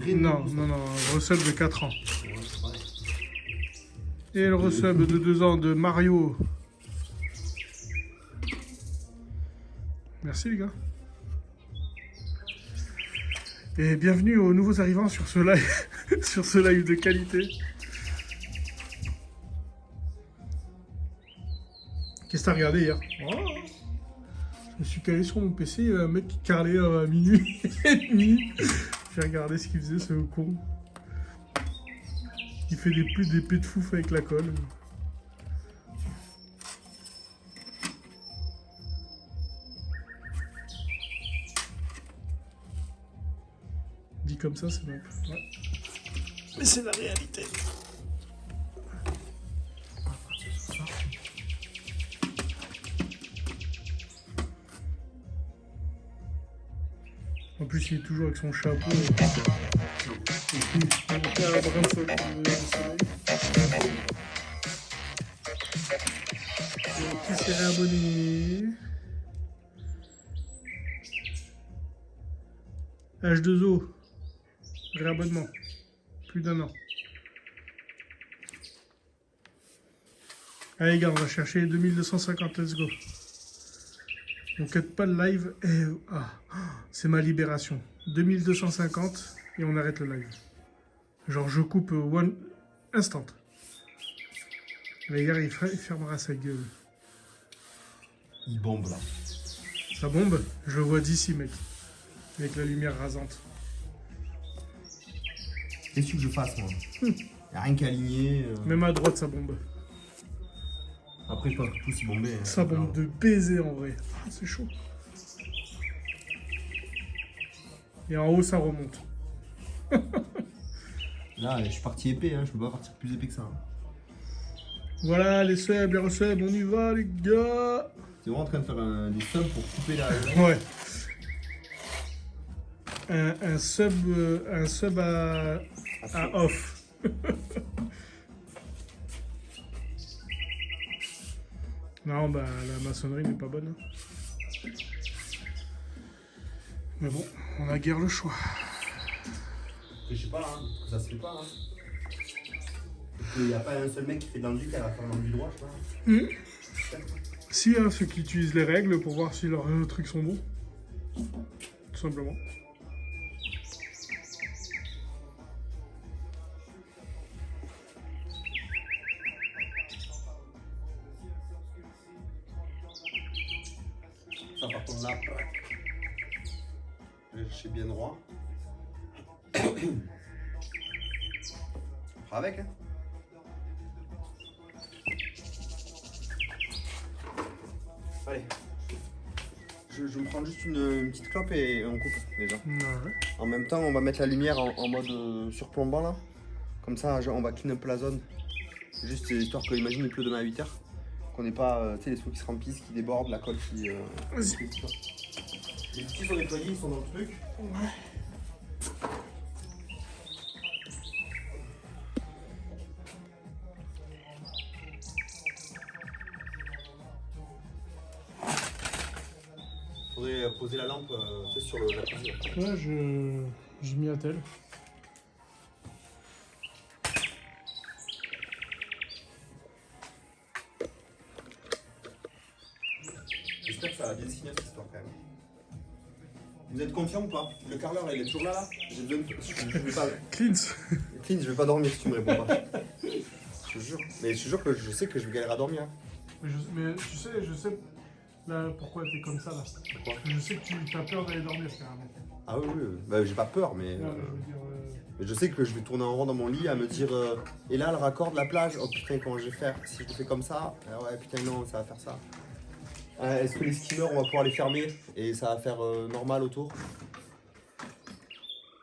Non, non, non, un resub de 4 ans. Et le resub de 2 ans de Mario. Merci les gars. Et bienvenue aux nouveaux arrivants sur ce live, sur ce live de qualité. Qu'est-ce que t'as regardé hier? Oh, je me suis calé sur mon PC, il y a un mec qui carlait à minuit et demi. J'ai regardé ce qu'il faisait, ce con. Il fait des pets de fouf avec la colle. Dit comme ça, c'est bon. Ouais. Mais c'est la réalité. En plus, il est toujours avec son chapeau. Qui s'est réabonné? H2O. Réabonnement. Plus d'1 an. Allez les gars, on va chercher les 2250, let's go. On cut pas le live. Et... Ah, c'est ma libération. 2250 et on arrête le live. Genre je coupe one instant. Les gars, il fermera sa gueule. Il bombe là. Ça bombe? Je le vois d'ici, mec. Avec la lumière rasante. Qu'est-ce que je fasse moi? Y'a rien qu'à aligner. Même à droite, ça bombe. Après, je pense que tous ils bombaient. Hein, Ça bombe de baiser en vrai. Ah, c'est chaud. Et en haut, ça remonte. Là, je suis parti épais, hein, je peux pas partir plus épais que ça. Hein. Voilà, les subs, les resubs, on y va, les gars. T'es vraiment en train de faire des subs pour couper la. Ouais. Un sub à off. Non, bah la maçonnerie n'est pas bonne. Mais bon, on a guère le choix. Je sais pas, hein, ça se fait pas. Hein. Il n'y a pas un seul mec qui fait dans le duc, elle va faire dans le droit, je sais pas. Si, hein, ceux qui utilisent les règles pour voir si leurs trucs sont bons. Tout simplement. Ça par contre là, je suis bien droit. On fera avec, hein. Allez. Je me prends juste une petite clope et on coupe déjà. Ouais. En même temps, on va mettre la lumière en mode surplombant là. Comme ça, on va clean up la zone. Juste histoire que, imagine, il pleut demain à 8h. Qu'on n'ait pas, tu sais, les seaux qui se remplissent, qui débordent, la colle qui. Vas-y. Les outils sont nettoyés, ils sont dans le truc. Ouais. Faudrait poser la lampe tu sais, sur la prise. Ouais, je m'y attelle. J'espère que ça va bien signer cette histoire quand même. Vous êtes confiant ou pas? Le carreleur là, il est toujours là? J'ai besoin de. Je vais pas. Cleans. Clean, je vais pas dormir si tu me réponds pas. Je te jure. Mais je te jure que je sais que je vais galérer à dormir. Hein. Mais tu sais, je sais là pourquoi t'es comme ça là. Pourquoi? Parce que je sais que tu as peur d'aller dormir carrément. Ah oui, oui. Bah, j'ai pas peur, mais. Non, je veux dire, Mais je sais que je vais tourner en rond dans mon lit à me dire et là le raccord de la plage, oh putain comment je vais faire? Si je le fais comme ça, ah ouais putain non ça va faire ça. Est-ce que les skimmers on va pouvoir les fermer et ça va faire normal autour?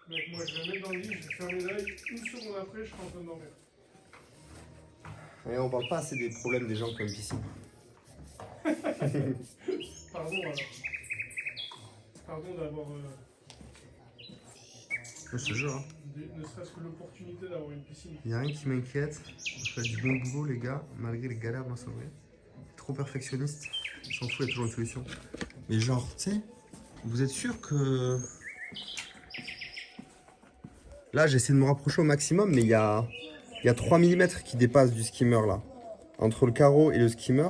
Mec, moi je vais mettre dans le lit, je vais fermer l'œil, une seconde après je serai en train de dormir. Et on parle pas assez des problèmes des gens qui ont une piscine. Pardon alors. Pardon d'avoir Je te jure. Hein. ne serait-ce que l'opportunité d'avoir une piscine. Y a rien qui m'inquiète. Je fais du bon boulot les gars, malgré les galères moi ça va. Trop perfectionniste. Je s'en fout, il y a toujours une solution. Mais genre, tu sais, vous êtes sûr que Là, j'essaie de me rapprocher au maximum, mais il y a 3 mm qui dépassent du skimmer là. Entre le carreau et le skimmer,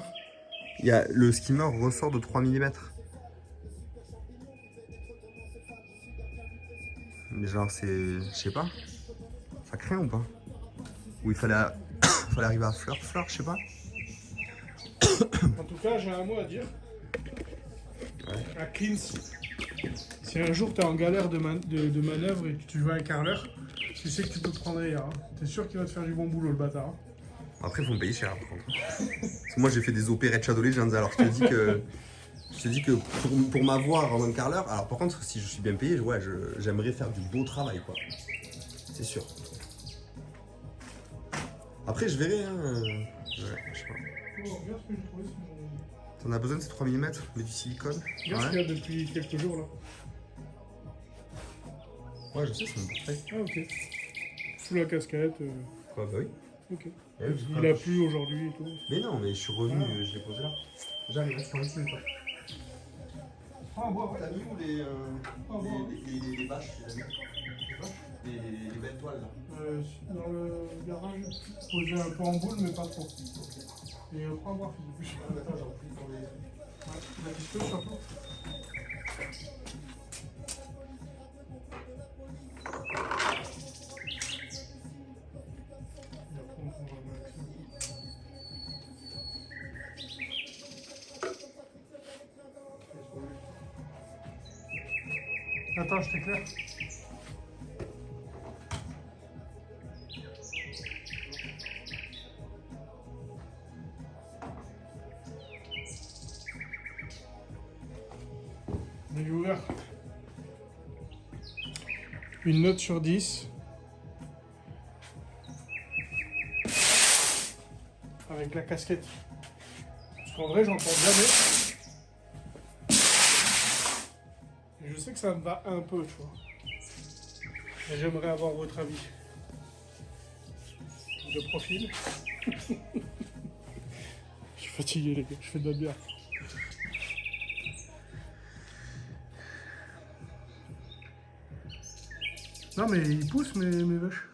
le skimmer ressort de 3 mm. Mais genre, c'est. Je sais pas. Ça craint ou pas? Ou il fallait, fallait arriver à fleur, je sais pas. En tout cas, j'ai un mot à dire. Ouais. À Cleans, si un jour tu es en galère de manœuvre et que tu veux un carreleur, tu sais que tu peux prendre Ria. Hein. T'es sûr qu'il va te faire du bon boulot, le bâtard. Hein. Après, il faut me payer cher, par contre. Parce que moi, j'ai fait des opérettes Shadow Legends, alors je te dis que pour m'avoir en tant que carreleur, alors par contre, si je suis bien payé, ouais, j'aimerais faire du beau travail, quoi. C'est sûr. Après, je verrai, hein. Ouais, je sais pas. Oh, regarde ce que j'ai trouvé sur mon... T'en as besoin de ces 3 mm, mais du silicone. Regarde ce qu'il y a depuis quelques jours là. Ouais, je sais, c'est mon portrait. Ah, ok. Sous la casquette. Ouais, bah oui. Ok. Ouais, Il a plu aujourd'hui et tout. Mais non, mais je suis revenu, je l'ai posé là. J'arrive, je prends une minute. Ah, bon, ouais. T'as mis où les bâches, les belles toiles là? Dans le garage, posé un peu en boule, mais pas trop. Et prends à boire, Philippe. Attends, j'en prie pour les. Ouais, la piste surtout. Et après, on prendra le maximum. Attends, je t'éclaire. Les viewers. Une note sur 10. Avec la casquette. Parce qu'en vrai, j'en porte jamais. Et je sais que ça me va un peu, tu vois. Et j'aimerais avoir votre avis. De profil. Je suis fatigué, les gars. Je fais de la bière. Non, mais ils poussent, mes vaches.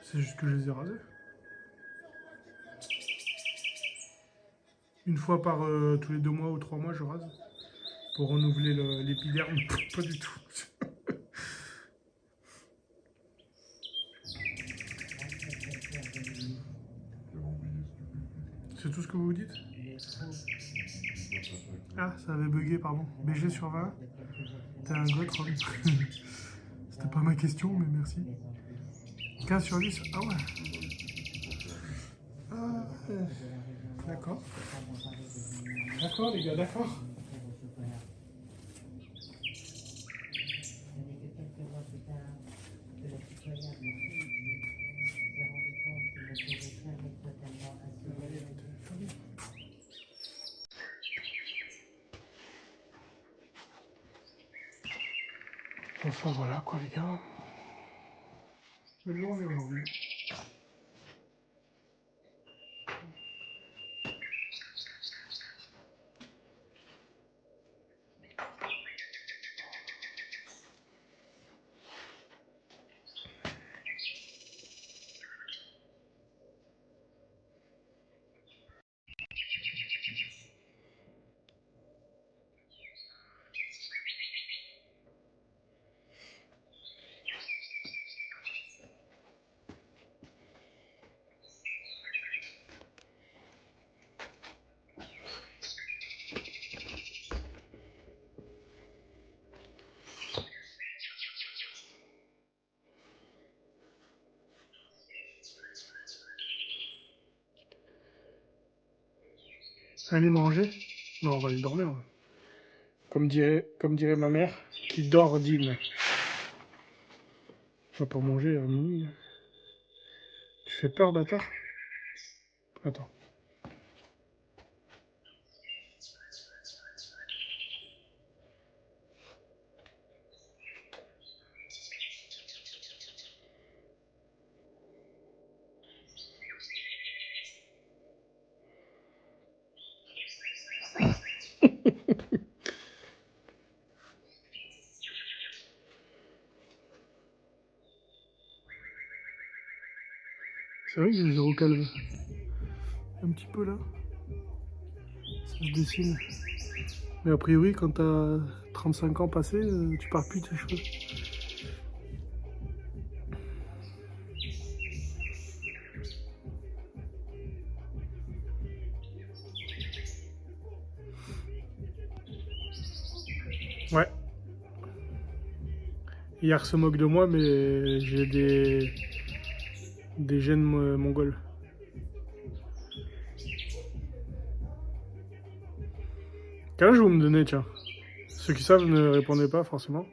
C'est juste que je les ai rasés. Une fois par tous les 2 mois ou 3 mois, je rase. Pour renouveler l'épiderme. Pas du tout. C'est tout ce que vous dites? Ah, ça avait bugué, pardon. BG sur 20. T'es un goth, Ron. C'était pas ma question, mais merci. 15 sur 10. Ah ouais. Ah, d'accord. D'accord, les gars, d'accord. Enfin voilà quoi les gars. Belle journée aujourd'hui. Allez manger? Non, on va aller dormir. Ouais. Comme dirait ma mère, qui dort dîne. On va pas manger à minuit. Tu fais peur, bâtard? Attends. C'est vrai que j'ai zéro calme. Un petit peu là. Ça se dessine. Mais a priori, quand t'as 35 ans passés, tu pars plus de tes cheveux. Ouais. Hier se moque de moi, mais j'ai des gènes mongols. Quel âge vous me donnez, tiens? Ceux qui savent ne répondez pas forcément.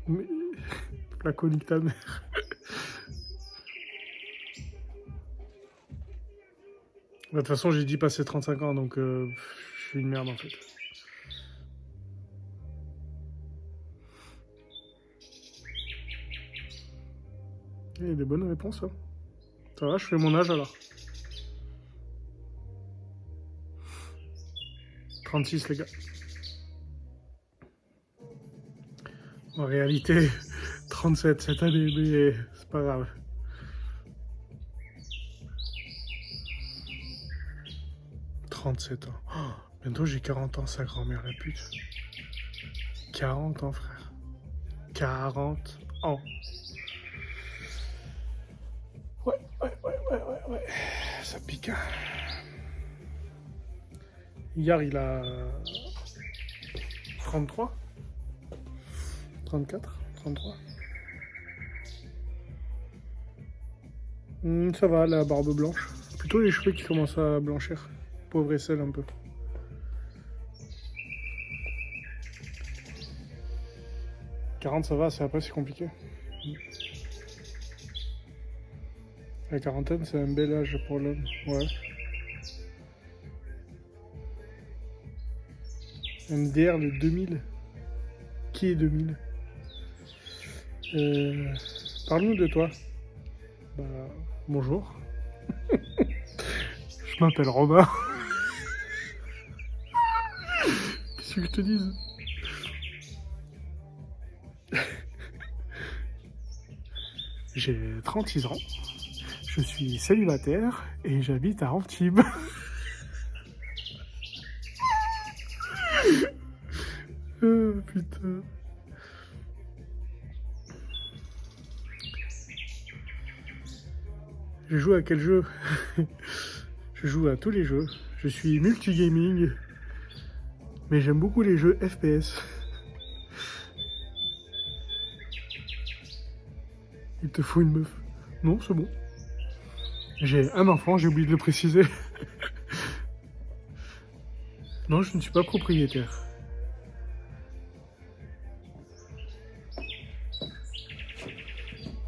Mais... la conique ta mère. De toute façon, j'ai dit passer 35 ans, donc je suis une merde en fait. Il y a des bonnes réponses, hein. Ça va, je fais mon âge alors. 36 les gars. En réalité, 37 cette année, mais c'est pas grave. « 37 ans. Oh, bientôt j'ai 40 ans, sa grand-mère la pute. 40 ans, frère. 40 ans. Ouais. Ça pique. Hier, il a 33, 34, 33. Ça va, la barbe blanche. Plutôt les cheveux qui commencent à blanchir. Pauvre aisselle un peu. « 40 ça va, c'est après c'est compliqué. La quarantaine c'est un bel âge pour l'homme, ouais. MDR le 2000. Qui est 2000? Parle-nous de toi. Bah, bonjour. Je m'appelle Robin. Qu'est-ce que je te dise? J'ai 36 ans. Je suis célibataire et j'habite à Antibes. Oh, putain. Je joue à quel jeu? Je joue à tous les jeux. Je suis multigaming. Mais j'aime beaucoup les jeux FPS. Il te faut une meuf? Non, c'est bon. J'ai un enfant, j'ai oublié de le préciser. Non, je ne suis pas propriétaire.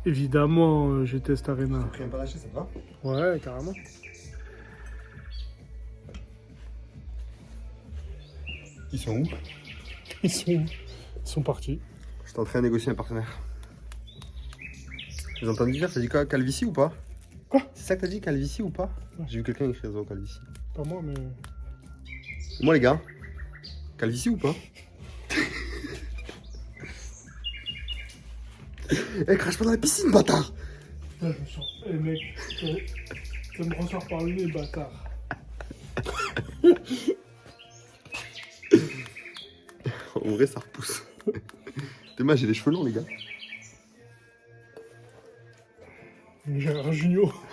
Évidemment, je teste Arena. Tu pas lâché, ça te va? Ouais, carrément. Ils sont où? Ils sont partis. Je suis en train de négocier un partenaire. J'ai entendu dire, t'as dit quoi? Calvitie ou pas? Quoi? C'est ça que t'as dit, Calvitie ou pas? Ouais. J'ai vu quelqu'un écrire ça, Calvitie. Pas moi, mais... Moi les gars, Calvitie ou pas? Eh, crache pas dans la piscine, bâtard! Là, je me sors. Eh mec, ça me ressort par le nez, bâtard. En vrai, ça repousse. Dommage, j'ai les cheveux longs, les gars. Gérard Junior.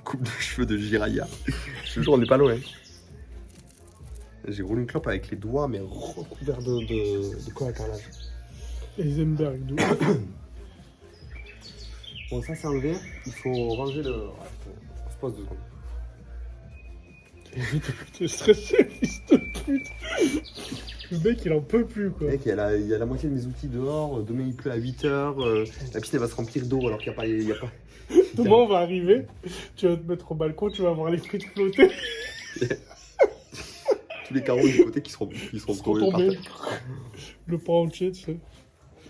Coupe de cheveux de Jiraya. Je te jure, on n'est pas loin. J'ai roulé une clope avec les doigts, mais recouvert de quoi à carrelage. Heisenberg, d'où? Bon, ça c'est enlevé. Il faut ranger le. Ouais, on se pose 2 secondes. T'es stressé, fils de pute. Le mec, il en peut plus, quoi. Mec, il y a la moitié de mes outils dehors. Demain, il pleut à 8h. La piscine, elle va se remplir d'eau alors qu'il n'y a pas. Il y a pas... Demain, on va arriver. Tu vas te mettre au balcon, tu vas voir les frites flotter. Tous les carreaux du côté qui seront tombés par tombés. terre. Le pan entier, tu sais.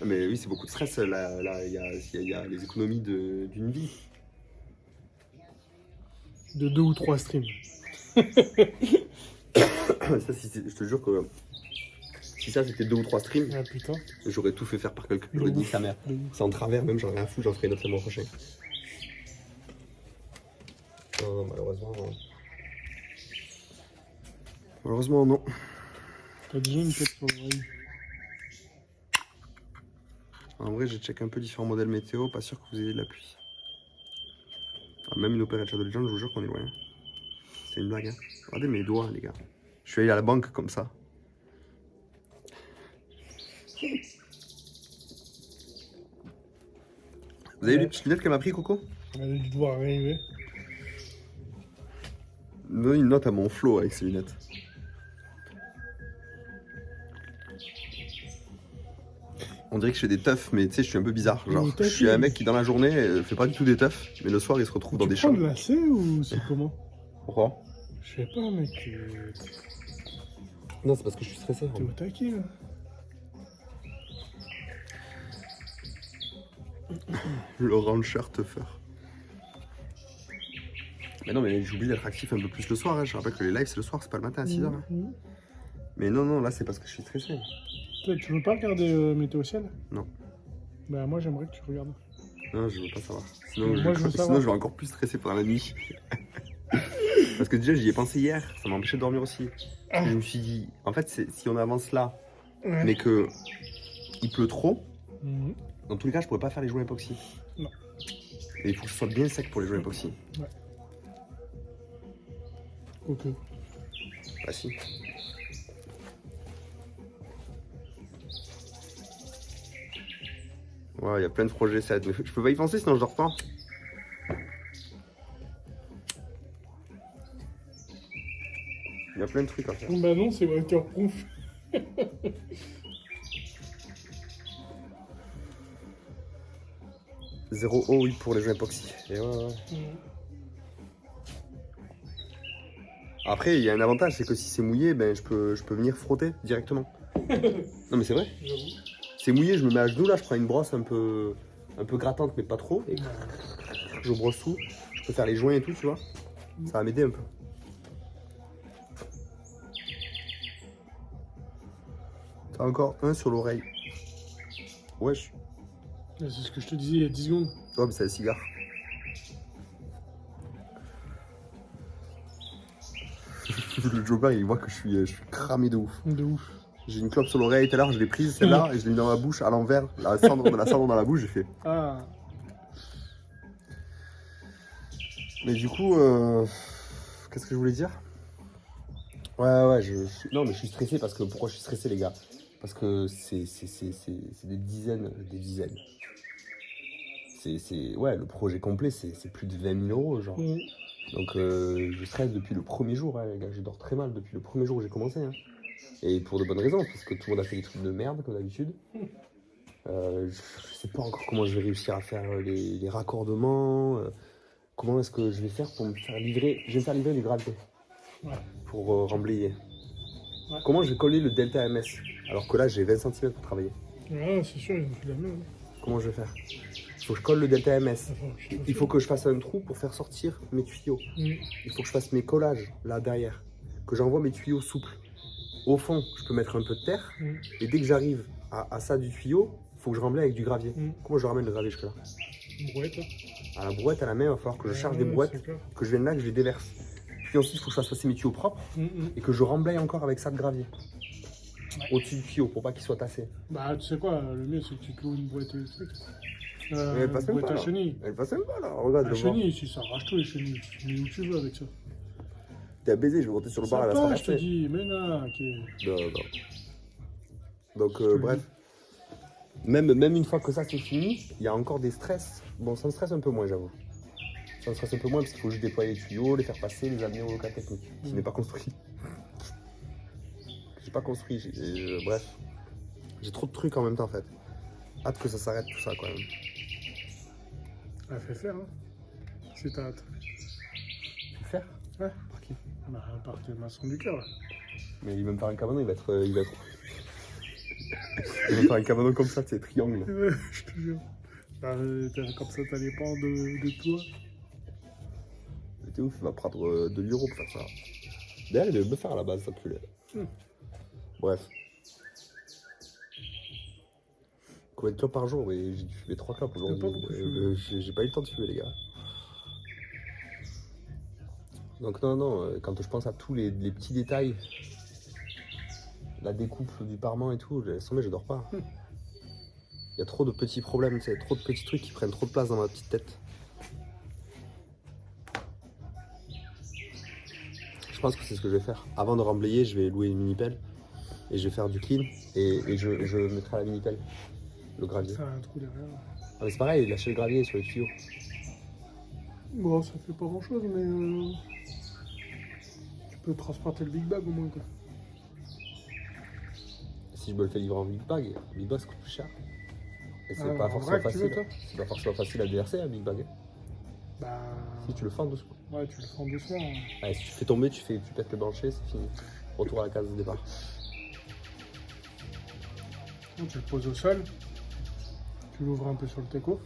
Mais oui, c'est beaucoup de stress. Là, il y a les économies d'une vie. De 2 ou 3 streams. Ça, je te jure que Si ça c'était 2 ou 3 streams, Ah putain. j'aurais tout fait faire par quelqu'un. De J'aurais dit ouf. sa mère. De ouf. C'est en travers même, j'en ai rien à foutre, j'en ferai une autre le mois prochain. Non, malheureusement. Non. Malheureusement, non. T'as déjà une tête sur l'oreille. En vrai, j'ai check un peu différents modèles météo, pas sûr que vous ayez de la pluie. Ah, même une Opel Shadow Legend, je vous jure qu'on est loin. C'est une blague. Hein. Regardez mes doigts, les gars. Je suis allé à la banque comme ça. Vous avez vu les petites lunettes qu'elle m'a pris, Coco? Elle a dû devoir arriver. Donne une note à mon flow avec ces lunettes. On dirait que je fais des teufs, mais tu sais, je suis un peu bizarre. Genre, je suis un mec qui, dans la journée, fait pas du tout des teufs, mais le soir, il se retrouve dans des champs. Tu champs. prends de la C ou c'est comment? Pourquoi? Je sais pas, mec. Non, c'est parce que je suis stressé. T'es au taquet, là. Laurent Charteffer. Mais non, mais j'oublie d'être actif un peu plus le soir. Hein. Je rappelle que les lives, c'est le soir, c'est pas le matin à 6h. Hein. Mais non, non, là, c'est parce que je suis stressé. Toi, tu veux pas regarder Météo Ciel? Non. Bah, moi, j'aimerais que tu regardes. Non, je veux pas savoir. Sinon, Moi, je veux savoir. je vais encore plus stresser pendant la nuit. Parce que déjà, j'y ai pensé hier. Ça m'a empêché de dormir aussi. Ah. Je me suis dit, en fait, si on avance là, Ouais. mais que il pleut trop, Mhm. dans tous les cas, je pourrais pas faire les joints époxy. Non. Et il faut que je sois bien sec pour les joints époxy. Ouais. Ok. Bah si. Ouais, il y a plein de projets, ça. Mais je peux pas y penser sinon je dors pas. Il y a plein de trucs à faire. Bah non, c'est waterproof. 0 eau, oui, pour les joints époxy. Et ouais, ouais. Après, il y a un avantage, c'est que si c'est mouillé, ben, je peux venir frotter directement. Non, mais c'est vrai. J'avoue. C'est mouillé, je me mets à genoux, là, je prends une brosse un peu grattante, mais pas trop. Et je brosse tout. Je peux faire les joints et tout, tu vois. Ça va m'aider un peu. T'as encore un sur l'oreille. Wesh. C'est ce que je te disais il y a 10 secondes. Ouais, mais c'est un cigare. Le Joker, il voit que je suis cramé de ouf. De ouf. J'ai une clope sur l'oreille tout à l'heure, je l'ai prise celle-là et je l'ai mis dans ma bouche à l'envers. La cendre dans la bouche, j'ai fait. Ah. Mais du coup, qu'est-ce que je voulais dire? Ouais, non, mais je suis stressé parce que. Pourquoi je suis stressé, les gars? Parce que c'est des dizaines. Ouais, le projet complet, c'est plus de 20 000 euros, genre. Mhm. Donc, je stresse depuis le premier jour, hein, les gars. Je dors très mal depuis le premier jour où j'ai commencé. Hein. Et pour de bonnes raisons, parce que tout le monde a fait des trucs de merde, comme d'habitude. Je sais pas encore comment je vais réussir à faire les raccordements. Comment est-ce que je vais faire pour me faire livrer. Je vais me faire livrer du gravier. Ouais. Pour remblayer. Ouais. Comment je vais coller le Delta MS alors que là j'ai 20 cm pour travailler? Ouais, c'est sûr, ils ont fait la même. Comment je vais faire? Il faut que je colle le Delta MS. Enfin, Il faut que je fasse un trou pour faire sortir mes tuyaux. Mhm. Il faut que je fasse mes collages là derrière. Que j'envoie mes tuyaux souples. Au fond, je peux mettre un peu de terre. Mhm. Et dès que j'arrive à ça du tuyau, il faut que je remblaye avec du gravier. Mhm. Comment je ramène le gravier jusque là? Une brouette, hein. À la brouette, à la main, il va falloir que je charge des Ouais, brouettes, c'est clair. que je vienne là, que je les déverse. Puis ensuite, il faut que je fasse passer mes tuyaux propres. Mhm. Et que je remblaye encore avec ça de gravier. Ouais. Au-dessus du tuyau pour pas qu'il soit tassé. Bah, tu sais quoi, le mieux c'est que tu te loues une boîte électrique. Mais elle passe même boîte pas, à là. chenilles. Elle passe même pas là, regarde. La le voir. chenille, si ça arrache tout les chenilles. Tu mets où tu veux avec ça. T'es à baiser, je vais monter sur le bar, Ça elle va se passe, je te ramasser. dis, mais non, ok. Non, non. Donc, te le bref. Même une fois que ça c'est fini, il y a encore des stress. Bon, ça me stresse un peu moins, j'avoue. Ça me stresse un peu moins parce qu'il faut juste déployer les tuyaux, les faire passer, les amener au local technique, qui n'est pas construit. J'ai pas construit, bref. J'ai trop de trucs en même temps en fait. Hâte que ça s'arrête tout ça quand même. Ah, fais faire, hein. Si t'as hâte. Tu le faire? Ouais. Par qui? Bah, par tes maçons du cœur, là. Mais il va me faire un cabanon, il va être. Il va me faire un cabanon comme ça, c'est triangle. Je te jure. Bah, comme ça, t'as les pans de toi. T'es ouf, il va prendre 2 € pour faire ça. D'ailleurs, il devait me faire à la base, ça pue. Bref. combien de clopes par jour? Et j'ai dû fumer 3 clopes T'as aujourd'hui. pas beaucoup fumé. J'ai pas eu le temps de fumer, les gars. Donc non, quand je pense à tous les petits détails, la découpe du parement et tout, laisse tomber, je dors pas. Il y a trop de petits problèmes, tu sais, trop de petits trucs qui prennent trop de place dans ma petite tête. Je pense que c'est ce que je vais faire. Avant de remblayer, je vais louer une mini-pelle et je vais faire du clean et je mettrai la mini-pelle, le gravier. Faire un trou derrière. Ah, mais c'est pareil, lâcher le gravier sur les tuyaux. Bon, ça fait pas grand chose, mais tu peux transporter le Big Bag au moins, quoi. Si je me le fais livrer en big bag ça coûte plus cher. Et c'est Ah, pas en forcément vrac, tu veux, facile. toi C'est pas forcément facile à déverser un big bag. Bah. Si tu le fais en doucement. Ouais, tu le fais en douceur. Hein. Ouais, si tu fais tomber, tu pètes le plancher, c'est fini. Retour à la case de départ. Donc, tu le poses au sol. Tu l'ouvres un peu sur le teco.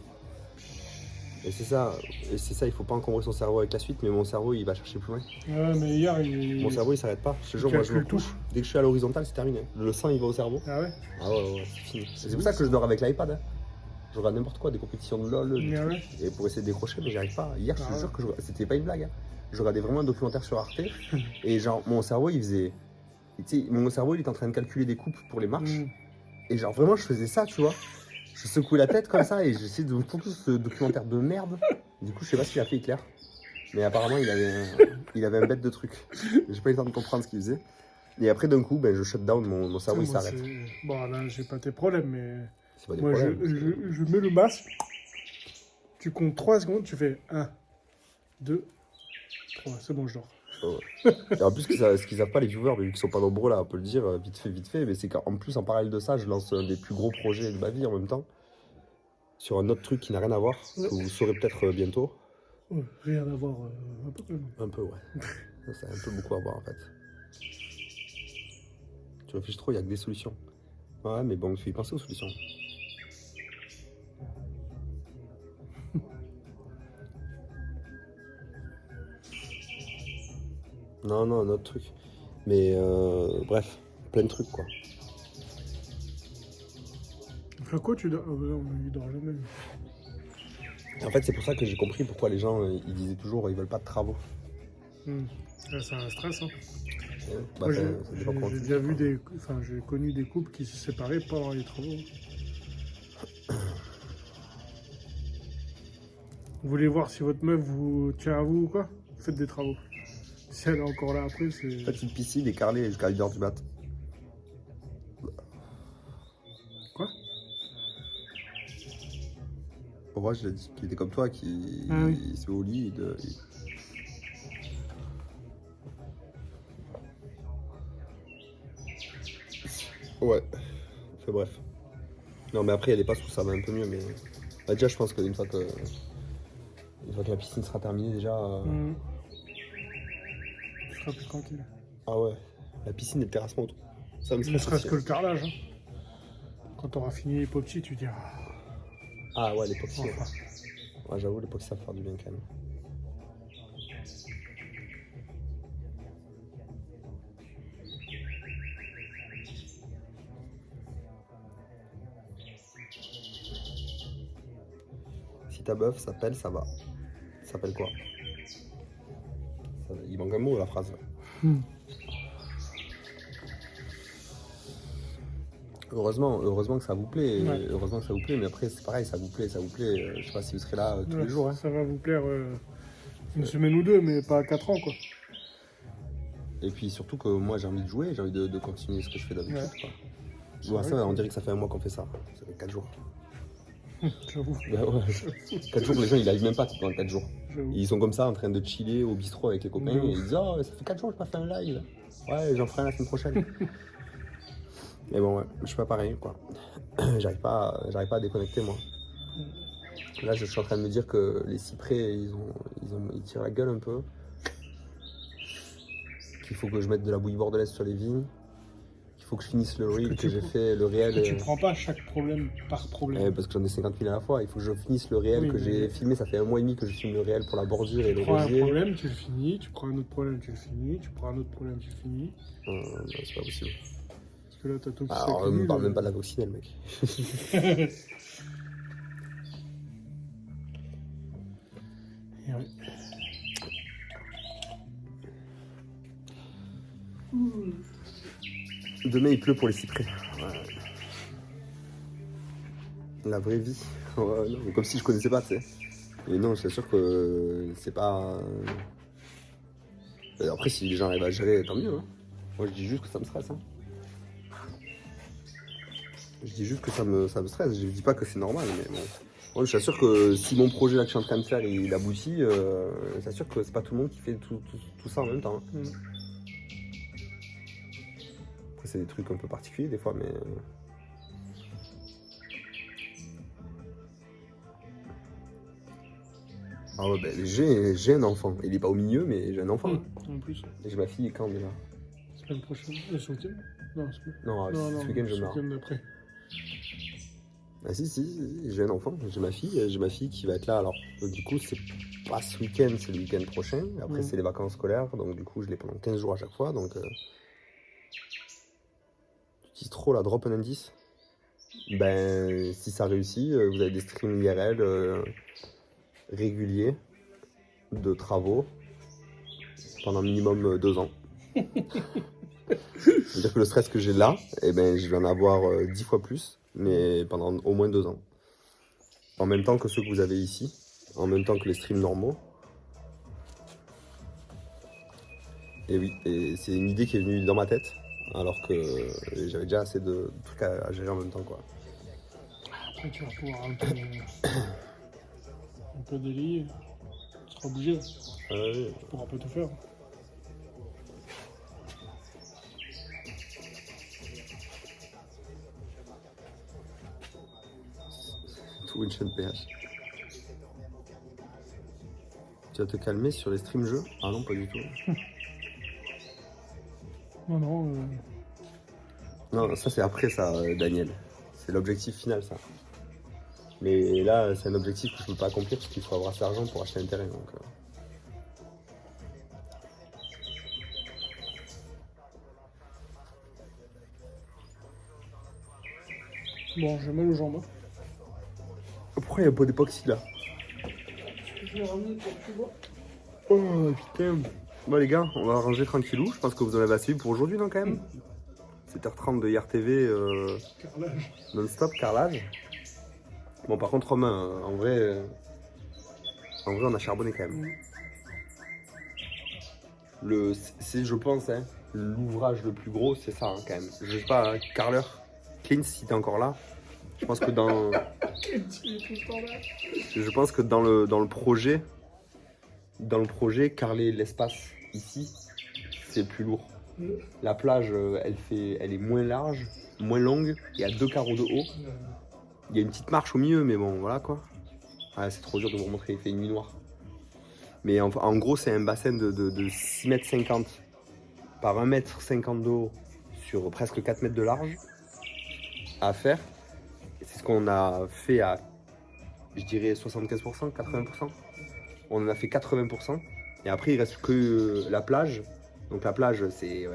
Et c'est ça, il faut pas encombrer son cerveau avec la suite, mais mon cerveau il va chercher plus loin. Ouais, mais hier, il. Mon cerveau il s'arrête pas. Je te jure, moi je me calcule couche. Dès que je suis à l'horizontale, c'est terminé. Le sang il va au cerveau. Ah ouais. Ah ouais, c'est fini. C'est pour ça que je dors avec l'iPad. Hein. Je regarde n'importe quoi, des compétitions de LOL, des Ah trucs, ouais. et pour essayer de décrocher, mais j'y arrive pas. Hier, je te Ah jure que c'était pas une blague. Hein. Je regardais vraiment un documentaire sur Arte, et genre, mon cerveau, il faisait. Tu sais, mon cerveau, il était en train de calculer des coupes pour les marches, Mm. et genre, vraiment, je faisais ça, tu vois. Je secouais la tête comme ça, et j'essayais de me focus sur ce documentaire de merde. Du coup, je sais pas ce qu'il a fait, Hitler. Mais apparemment, il avait un bête de truc. J'ai pas eu le temps de comprendre ce qu'il faisait. Et après, d'un coup, ben, je shut down, mon cerveau, il Moi, s'arrête. bon, là, j'ai pas tes problèmes, mais. C'est pas des Moi, problèmes. je mets le masque. Tu comptes 3 secondes, tu fais 1, 2, 3. C'est bon, je dors. Et en plus, ce qu'ils savent pas, les viewers, mais vu qu'ils sont pas nombreux là, on peut le dire vite fait, mais c'est qu'en plus, en parallèle de ça, je lance un des plus gros projets de ma vie en même temps, sur un autre truc qui n'a rien à voir, que vous saurez peut-être bientôt. Ouais, rien à voir, un peu quand même. Un peu, ouais. Ça a un peu beaucoup à voir en fait. Tu réfléchis trop, il n'y a que des solutions. Ouais, mais bon, il faut y penser aux solutions. Non, un autre truc. Mais bref, plein de trucs quoi. Flaco, tu dors. Non, il dort jamais. Et en fait, c'est pour ça que j'ai compris pourquoi les gens ils disaient toujours ils veulent pas de travaux. Ouais, c'est un stress, hein. Bah, Moi, ça dépend comment j'ai tu déjà dis, vu quoi. des. Enfin, j'ai connu des couples qui se séparaient pendant les travaux. Vous voulez voir si votre meuf vous tient à vous ou quoi? Faites des travaux. Si elle est encore là après, c'est. Faites une piscine et carrelée jusqu'à 1h du mat. Quoi? Pour moi, je l'ai dit, qui était comme toi, qui Ah oui. se met au lit Ouais, enfin bref. Non, mais après, il y a des passes où ça va un peu mieux, mais. Bah, déjà, je pense qu'une fois que. Une fois que la piscine sera terminée, déjà. Tu seras plus tranquille. Ah ouais, la piscine et le terrassement autour. Ça me Ne stresse serait-ce aussi, que le carrelage. Hein. Quand t'auras fini l'époxy, tu diras. Ah ouais, l'époxy. Enfin. Ouais, j'avoue, l'époxy, ça va faire du bien quand même. Si ta meuf s'appelle, ça va. Ça s'appelle quoi? Il manque un mot dans la phrase. Heureusement que ça vous plaît. Ouais. Heureusement que ça vous plaît, mais après c'est pareil, ça vous plaît. Je sais pas si vous serez là tous Ouais, les jours. Hein. Ça va vous plaire une semaine ou deux, mais pas 4 ans, quoi. Et puis surtout que moi j'ai envie de jouer, j'ai envie de continuer ce que je fais d'habitude. Ouais. Ouais, ça, on dirait que ça fait un mois qu'on fait ça. Ça fait 4 jours. J'avoue. Bah ouais. 4 jours, les gens ils arrivent même pas pendant 4 jours. J'avoue. Ils sont comme ça en train de chiller au bistrot avec les copains De et ouf. ils disent oh ça fait 4 jours que j'ai pas fait un live. Ouais j'en ferai un la semaine prochaine. Mais bon ouais, je suis pas pareil quoi. J'arrive pas à déconnecter moi. Là je suis en train de me dire que les cyprès ils tirent la gueule un peu. Qu'il faut que je mette de la bouillie bordelaise sur les vignes. Qu'il faut que je finisse le reel que j'ai fait, le réel. Que tu prends pas chaque problème par problème. Parce que j'en ai 50 000 à la fois, il faut que je finisse le réel Oui, que mais- j'ai filmé, ça fait un mois et demi que je filme le réel pour la bordure et Tu le prends un rosier. problème, tu le finis. Tu prends un autre problème, tu le finis. Tu prends un autre problème, tu le finis. Non, c'est pas possible. que là, t'as tout qui Alors, on s'accumule. ne parle même pas de la coccinelle, mec. Et ouais. Demain, il pleut pour les cyprès. Ouais. La vraie vie. Ouais, non, comme si je connaissais pas, tu sais. Et non, c'est sûr que c'est pas... Après, si les gens arrivent à gérer, tant mieux. Hein. Moi, je dis juste que ça me stresse. Hein. Je dis juste que ça me stresse. Je dis pas que c'est normal, mais bon. Moi, je suis sûr que si mon projet là que je suis en train de faire, il aboutit, c'est sûr que c'est pas tout le monde qui fait tout ça en même temps. Hein. Après, c'est des trucs un peu particuliers des fois, mais... Ah ouais, ben, j'ai un enfant. Il est pas au milieu, mais j'ai un enfant. En plus. Et j'ai ma fille quand déjà? Semaine prochaine. Ce week-end. Non, Non, ce week-end je meurs. Ce week-end d'après. Ah si, j'ai un enfant, j'ai ma fille qui va être là. Alors, du coup, c'est pas ce week-end, c'est le week-end prochain. Après, c'est les vacances scolaires, donc du coup, je l'ai pendant 15 jours à chaque fois. Donc, tu dis trop là, drop un indice. Ben, si ça réussit, vous avez des streams IRL réguliers de travaux pendant minimum 2 ans. C'est-à-dire que le stress que j'ai là, eh ben, je vais en avoir 10 fois plus, mais pendant au moins 2 ans. En même temps que ceux que vous avez ici, en même temps que les streams normaux. Et oui, et c'est une idée qui est venue dans ma tête, alors que j'avais déjà assez de trucs à gérer en même temps, quoi. Après, tu vas pouvoir un peu délier. Tu seras obligé. Oui. Tu pourras pas tout faire. Tout une chaîne PH. Tu vas te calmer sur les streams jeux? Ah non, pas du tout. Non. Non, ça c'est après ça, Daniel. C'est l'objectif final, ça. Mais là, c'est un objectif que je ne peux pas accomplir parce qu'il faut avoir assez d'argent pour acheter un terrain. Donc, Bon, j'ai mal aux jambes. Pourquoi il y a un pot d'époxy là? Je vais ramener pour que tu vois. Oh putain. Bon les gars, on va ranger tranquillou. Je pense que vous en avez assez pour aujourd'hui, non, quand même? 7h30 de IRTV Carrelage. non-stop, carrelage. Bon, par contre, Romain, en vrai, on a charbonné quand même. C'est, je pense, hein, l'ouvrage le plus gros, c'est ça, hein, quand même. Je sais pas, hein, carreleur, Clint, si t'es encore là. Je pense que dans... Je pense que dans le projet, carreler l'espace ici, c'est plus lourd. La plage, elle est moins large, moins longue, il y a 2 carreaux de haut. Il y a une petite marche au milieu, mais bon, voilà quoi. Ah, c'est trop dur de vous remontrer, il fait une nuit noire. Mais en gros, c'est un bassin de 6,50 m par 1,50 m de haut sur presque 4 mètres de large à faire. C'est ce qu'on a fait à, je dirais, 75%, 80%. On en a fait 80%. Et après, il reste que la plage. Donc la plage, c'est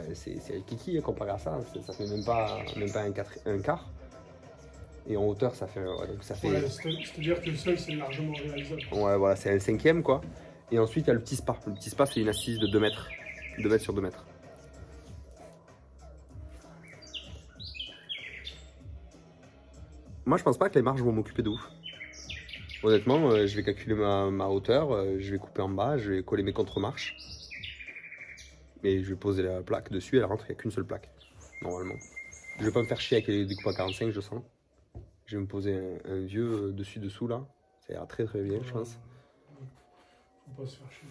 kiki comparé à ça. Ça fait même pas un quart. Et en hauteur, ça fait... Ouais, donc ça fait... Ouais, c'est-à-dire que le sol, c'est largement réalisable. Ouais, voilà, c'est un 5e, quoi. Et ensuite, il y a le petit spa. Le petit spa, c'est une assise de 2 mètres. 2 mètres sur 2 mètres. Moi, je pense pas que les marches vont m'occuper de ouf. Honnêtement, je vais calculer ma hauteur, je vais couper en bas, je vais coller mes contre-marches. Et je vais poser la plaque dessus, elle rentre, il n'y a qu'une seule plaque, normalement. Je vais pas me faire chier avec les découpes à 45, je sens. Je vais me poser un vieux dessus-dessous, là. Ça ira très bien, je pense. Faut pas se faire chier.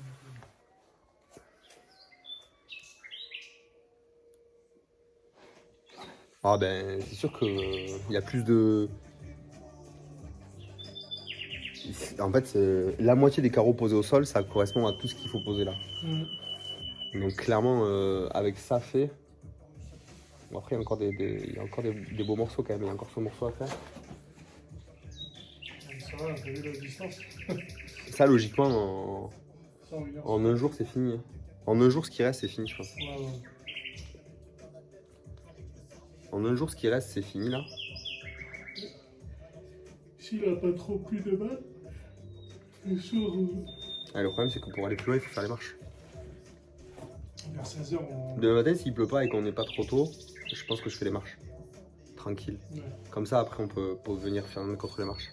Ah ben, c'est sûr qu'il y a plus de... En fait, la moitié des carreaux posés au sol, ça correspond à tout ce qu'il faut poser là. Donc clairement, avec ça fait... Bon, après, il y a encore des beaux morceaux quand même, il y a encore ce morceau à faire. Ça va, t'as vu la distance? Ça, logiquement, en un jour, c'est fini. En un jour, ce qui reste, c'est fini, je pense. Ouais. En un jour, ce qui reste, c'est fini là. S'il n'a pas trop plu de mal, le soir, Ah, le problème, c'est que pour aller plus loin, il faut faire les marches. vers 16h, on... Demain matin, s'il pleut pas et qu'on n'est pas trop tôt, je pense que je fais les marches. Tranquille. Ouais. Comme ça, après, on peut venir faire contre les marches.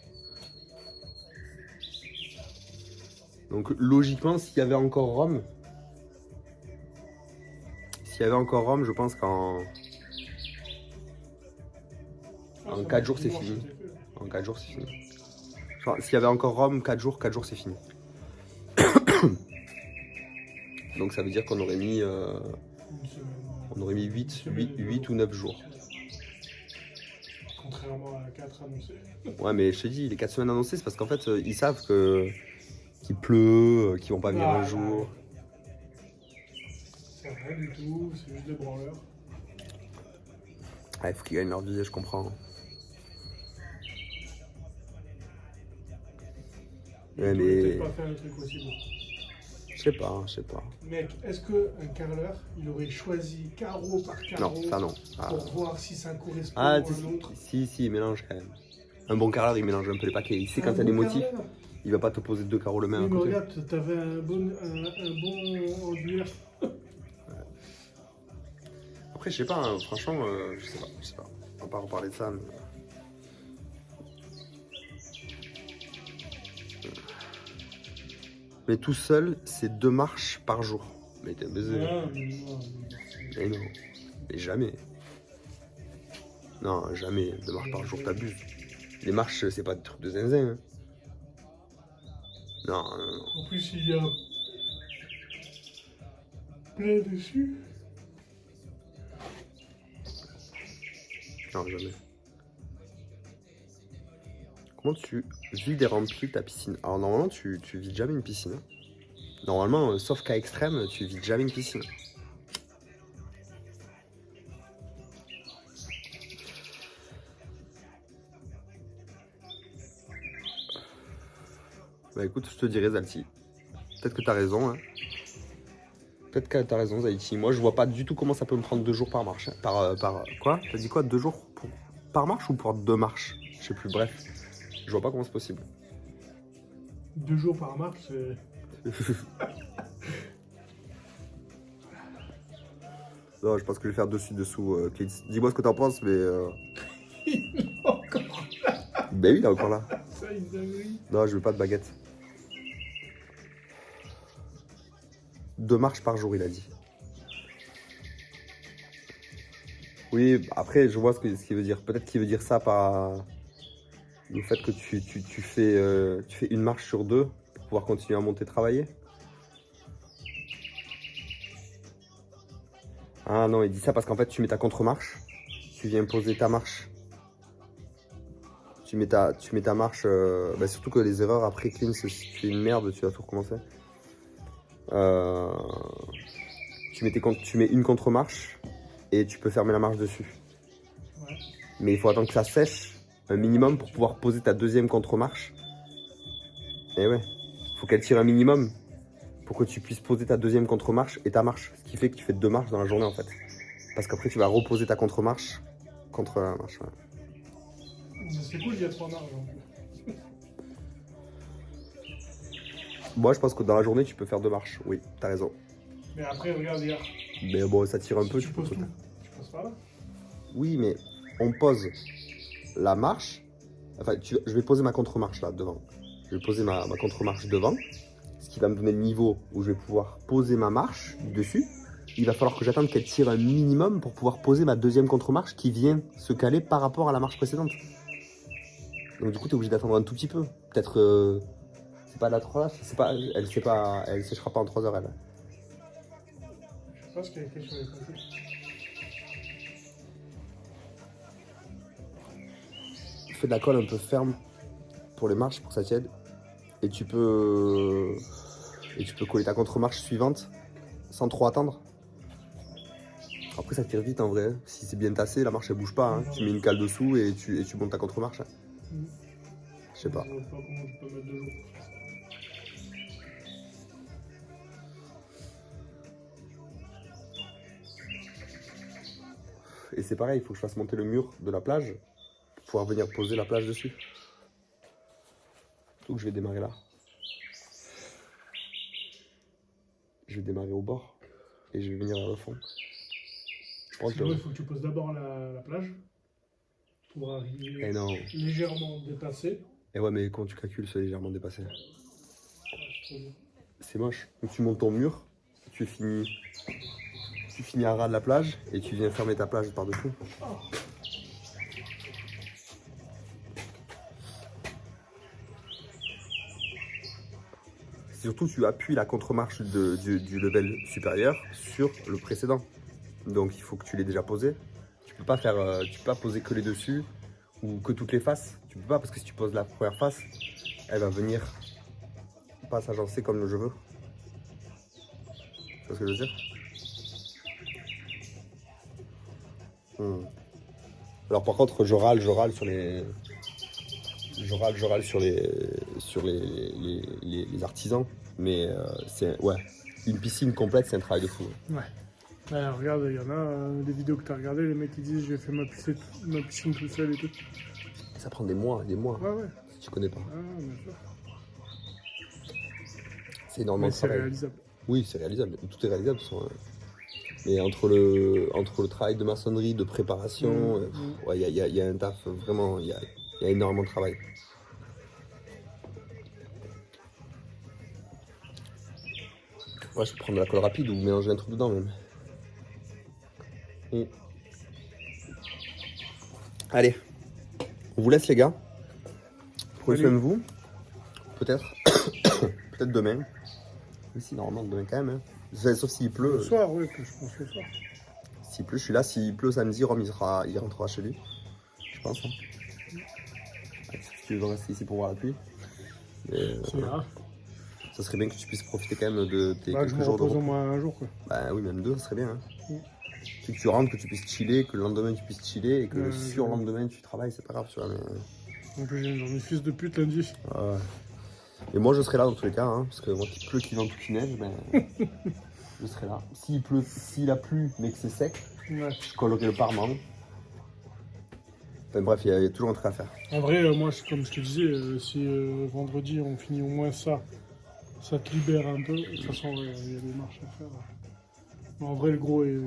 Donc, logiquement, s'il y avait encore Rome, je pense qu'en 4 jours, c'est fini. En 4 jours, c'est fini. Enfin, s'il y avait encore Rome, 4 jours, c'est fini. Donc ça veut dire qu'on aurait mis, on aurait mis 8 ou 9 jours. Contrairement à 4 annoncés. Ouais, mais je te dis, les 4 semaines annoncées, c'est parce qu'en fait, ils savent qu'il pleut, qu'ils vont pas venir un jour. C'est rien du tout, c'est juste des branleurs. Ah, il faut qu'ils gagnent leur vie, je comprends. Ouais, mais... peut-être pas faire le truc aussi beau. Je sais pas. Mec, est-ce qu'un carreleur, il aurait choisi carreau par carreau Non, ça non. pour voir si ça correspond Ah, à l'autre? si, il mélange quand même. Un bon carreleur, il mélange un peu les paquets. Il sait quand il y a des motifs, il va pas te poser 2 carreaux le même à mais côté. regarde, t'avais un bon onduleur. Après, je sais pas, hein, franchement, je sais pas. On va pas reparler de ça, mais... Mais tout seul, c'est 2 marches par jour. Mais t'es baisé. Non. Mais non. Mais jamais. Non, jamais. 2 marches par jour, t'abuses. Les marches, c'est pas des trucs de zinzin. Hein. Non. En plus, il y a plein dessus. Non, jamais. Comment tu vides et remplis ta piscine? Alors normalement, tu vides jamais une piscine. Hein. Normalement, sauf cas extrême, tu vides jamais une piscine. Bah écoute, je te dirais Zalti. Peut-être que t'as raison. Hein. Peut-être que t'as raison Zalti. Moi, je vois pas du tout comment ça peut me prendre 2 jours par marche. Hein. Quoi? T'as dit quoi? 2 jours par marche ou pour 2 marches? Je sais plus, bref. Je vois pas comment c'est possible. 2 jours par marche, c'est... Non, je pense que je vais faire dessus-dessous. Dis-moi ce que t'en penses, mais... Il est encore là. Ben oui, il est encore là. Ça, une dinguerie. Non, je veux pas de baguette. 2 marches par jour, il a dit. Oui, après, je vois ce qu'il veut dire. Peut-être qu'il veut dire ça par le fait que tu fais une marche sur 2 pour pouvoir continuer à monter travailler. Ah non, il dit ça parce qu'en fait, tu mets ta contre-marche. Tu viens poser ta marche. Tu mets ta marche. Bah surtout que les erreurs après clean, si tu fais une merde, tu vas tout recommencer. Tu mets une contre-marche et tu peux fermer la marche dessus. Ouais. Mais il faut attendre que ça sèche un minimum pour pouvoir poser ta deuxième contre-marche. Et ouais, faut qu'elle tire un minimum pour que tu puisses poser ta deuxième contre-marche et ta marche. Ce qui fait que tu fais 2 marches dans la journée en fait. Parce qu'après tu vas reposer ta contre-marche contre la marche. Ouais. C'est cool, il y a 3 marches en plus. Moi je pense que dans la journée tu peux faire 2 marches. Oui, t'as raison. Mais après, regarde, hier. Mais bon, ça tire un peu. Tu poses tout. Tu poses pas là. Oui, mais on pose la marche. Enfin, je vais poser ma contre-marche là devant. Je vais poser ma contre-marche devant. Ce qui va me donner le niveau où je vais pouvoir poser ma marche dessus. Il va falloir que j'attende qu'elle tire un minimum pour pouvoir poser ma deuxième contre-marche qui vient se caler par rapport à la marche précédente. Donc du coup, tu es obligé d'attendre un tout petit peu. Peut-être c'est pas la 3, elle séchera pas en 3 heures elle. Je pense qu'il y a quelque chose à côté. Fais de la colle un peu ferme pour les marches pour que ça tienne. Et tu peux coller ta contre-marche suivante sans trop attendre. Après ça tire vite en vrai. Si c'est bien tassé, la marche elle bouge pas. Hein. Tu mets une cale dessous et tu montes ta contre-marche. Hein. Je sais pas. Je vois pas comment tu peux mettre 2 jours. Et c'est pareil, il faut que je fasse monter le mur de la plage pour pouvoir venir poser la plage dessus. Donc je vais démarrer là. Je vais démarrer au bord et je vais venir vers le fond. Sinon, il faut que tu poses d'abord la plage pour arriver légèrement dépassé. Et ouais, mais quand tu calcules, c'est légèrement dépassé. C'est moche. Donc tu montes ton mur, tu finis à ras de la plage et tu viens fermer ta plage par-dessous. Surtout, tu appuies la contre-marche du level supérieur sur le précédent. Donc il faut que tu l'aies déjà posé. Tu peux pas poser que les dessus ou que toutes les faces. Tu peux pas, parce que si tu poses la première face, elle va venir pas s'agencer comme je veux. Tu vois ce que je veux dire? Alors par contre, je râle sur les artisans, mais ouais, une piscine complète, c'est un travail de fou. Ouais. Alors, regarde, il y en a des vidéos que tu as regardées, les mecs qui disent j'ai fait ma piscine tout seul et tout. Ça prend des mois, Ouais. si tu connais pas. Ah, bien sûr. C'est énormément de travail. C'est réalisable. Oui, c'est réalisable, tout est réalisable. Mais entre le travail de maçonnerie, de préparation, ouais, il y a un taf, vraiment, il y a énormément de travail. Ouais, je peux prendre de la colle rapide ou mélanger un truc dedans même. Allez, on vous laisse les gars. Prenez soin de vous. Peut-être peut-être demain. Mais si, normalement demain quand même. Hein. Sauf s'il pleut. Le soir, oui, je pense le soir. S'il pleut, je suis là. S'il pleut samedi, Rome il rentrera chez lui. Je pense. Hein. Si tu veux rester ici pour voir la pluie. Ça serait bien que tu puisses profiter quand même de tes quelques jours de repos. au moins un jour quoi. Bah oui, même deux, ça serait bien. Hein. Que tu rentres, que tu puisses chiller, que le lendemain tu puisses chiller et que le surlendemain tu travailles, c'est pas grave, tu vois. Mais... En plus, j'ai une journée fils de pute lundi. Et moi je serai là dans tous les cas, hein, parce que moi qu'il pleut, qu'il vente ou qu'il neige, ben, je serai là. S'il a plu mais que c'est sec, je collerai le parement. Enfin bref, il y a toujours un truc à faire. En vrai, moi, comme je te disais, si vendredi on finit au moins ça te libère un peu. De toute façon, il y a des marches à faire. Mais en vrai, le gros est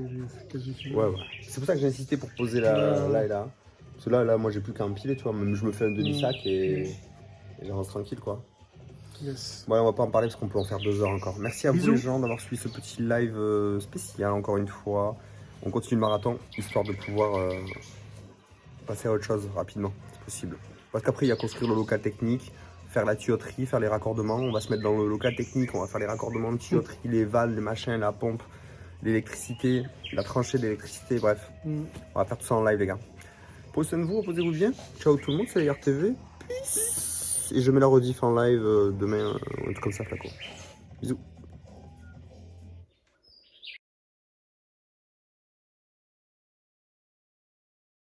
quasi fini. Ouais. C'est pour ça que j'ai insisté pour poser là et là. Parce que là, moi j'ai plus qu'à empiler, tu vois. Même je me fais un demi-sac et j'avance tranquille, quoi. Yes. Ouais, on va pas en parler parce qu'on peut en faire 2 heures encore. Merci à Bisous. vous les gens d'avoir suivi ce petit live spécial encore une fois. On continue le marathon, histoire de pouvoir passer à autre chose rapidement, c'est possible. Parce qu'après il y a construire le local technique, faire la tuyauterie, faire les raccordements. On va se mettre dans le local technique, on va faire les raccordements de tuyauterie, les valves, les machins, la pompe, l'électricité, la tranchée d'électricité, bref. On va faire tout ça en live les gars. Posez-vous, reposez-vous bien. Ciao tout le monde, c'est RTV. Peace. Et je mets la rediff en live demain, un truc comme ça, Flaco. Bisous.